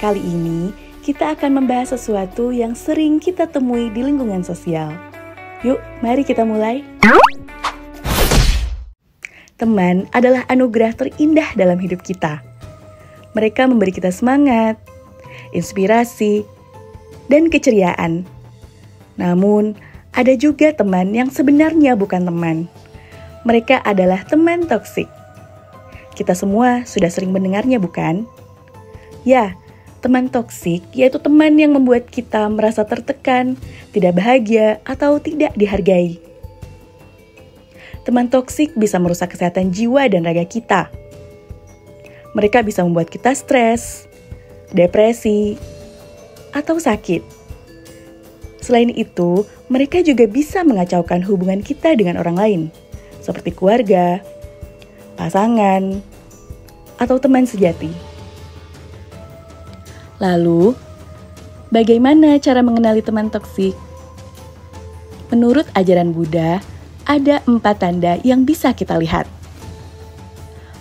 Kali ini, kita akan membahas sesuatu yang sering kita temui di lingkungan sosial. Yuk, mari kita mulai. Teman adalah anugerah terindah dalam hidup kita. Mereka memberi kita semangat, inspirasi, dan keceriaan. Namun, ada juga teman yang sebenarnya bukan teman. Mereka adalah teman toksik. Kita semua sudah sering mendengarnya, bukan? Ya, teman toksik yaitu teman yang membuat kita merasa tertekan, tidak bahagia, atau tidak dihargai. Teman toksik bisa merusak kesehatan jiwa dan raga kita. Mereka bisa membuat kita stres, depresi, atau sakit. Selain itu, mereka juga bisa mengacaukan hubungan kita dengan orang lain, seperti keluarga, pasangan, atau teman sejati. Lalu, bagaimana cara mengenali teman toksik? Menurut ajaran Buddha, ada 4 tanda yang bisa kita lihat.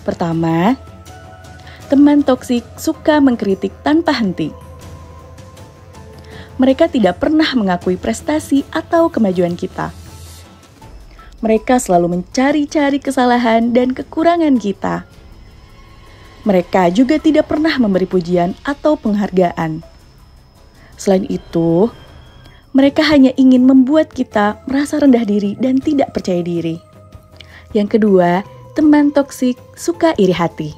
Pertama, teman toksik suka mengkritik tanpa henti. Mereka tidak pernah mengakui prestasi atau kemajuan kita. Mereka selalu mencari-cari kesalahan dan kekurangan kita. Mereka juga tidak pernah memberi pujian atau penghargaan. Selain itu, mereka hanya ingin membuat kita merasa rendah diri dan tidak percaya diri. Yang kedua, teman toksik suka iri hati.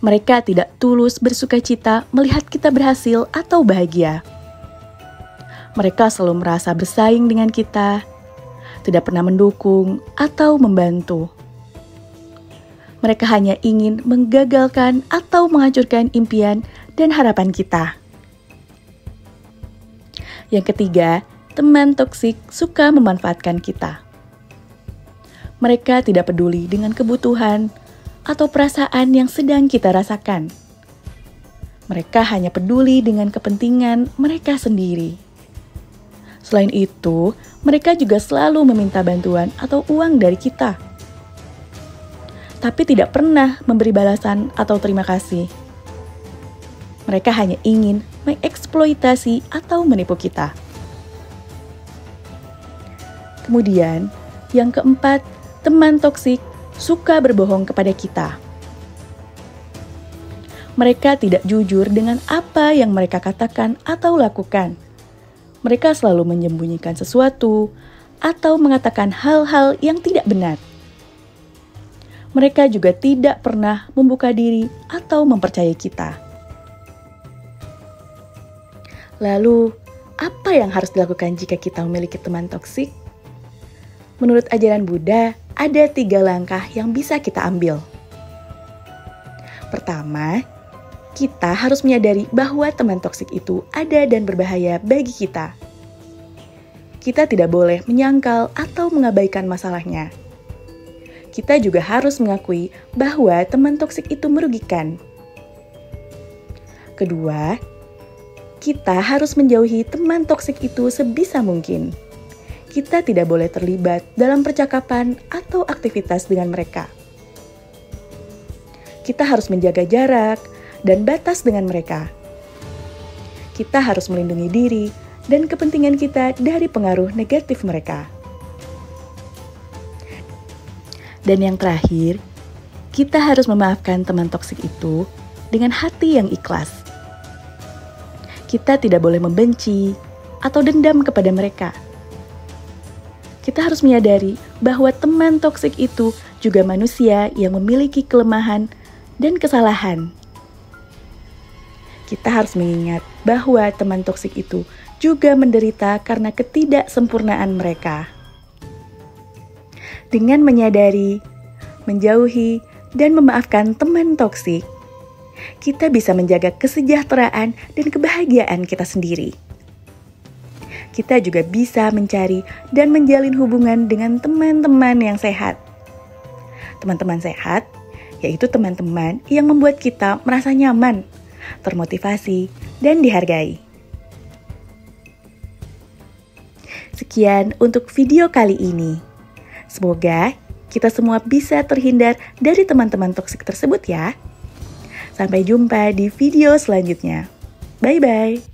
Mereka tidak tulus bersukacita melihat kita berhasil atau bahagia. Mereka selalu merasa bersaing dengan kita, tidak pernah mendukung atau membantu. Mereka hanya ingin menggagalkan atau menghancurkan impian dan harapan kita. Yang ketiga, teman toksik suka memanfaatkan kita. Mereka tidak peduli dengan kebutuhan atau perasaan yang sedang kita rasakan. Mereka hanya peduli dengan kepentingan mereka sendiri. Selain itu, mereka juga selalu meminta bantuan atau uang dari kita, tapi tidak pernah memberi balasan atau terima kasih. Mereka hanya ingin mengeksploitasi atau menipu kita. Kemudian, yang keempat, teman toksik suka berbohong kepada kita. Mereka tidak jujur dengan apa yang mereka katakan atau lakukan. Mereka selalu menyembunyikan sesuatu atau mengatakan hal-hal yang tidak benar. Mereka juga tidak pernah membuka diri atau mempercayai kita. Lalu, apa yang harus dilakukan jika kita memiliki teman toksik? Menurut ajaran Buddha, ada 3 langkah yang bisa kita ambil. Pertama, kita harus menyadari bahwa teman toksik itu ada dan berbahaya bagi kita. Kita tidak boleh menyangkal atau mengabaikan masalahnya. Kita juga harus mengakui bahwa teman toksik itu merugikan. Kedua, kita harus menjauhi teman toksik itu sebisa mungkin. Kita tidak boleh terlibat dalam percakapan atau aktivitas dengan mereka. Kita harus menjaga jarak dan batas dengan mereka. Kita harus melindungi diri dan kepentingan kita dari pengaruh negatif mereka. Dan yang terakhir, kita harus memaafkan teman toksik itu dengan hati yang ikhlas. Kita tidak boleh membenci atau dendam kepada mereka. Kita harus menyadari bahwa teman toksik itu juga manusia yang memiliki kelemahan dan kesalahan. Kita harus mengingat bahwa teman toksik itu juga menderita karena ketidaksempurnaan mereka. Dengan menyadari, menjauhi, dan memaafkan teman toksik, kita bisa menjaga kesejahteraan dan kebahagiaan kita sendiri. Kita juga bisa mencari dan menjalin hubungan dengan teman-teman yang sehat. Teman-teman sehat, yaitu teman-teman yang membuat kita merasa nyaman, termotivasi, dan dihargai. Sekian untuk video kali ini. Semoga kita semua bisa terhindar dari teman-teman toksik tersebut ya. Sampai jumpa di video selanjutnya. Bye-bye.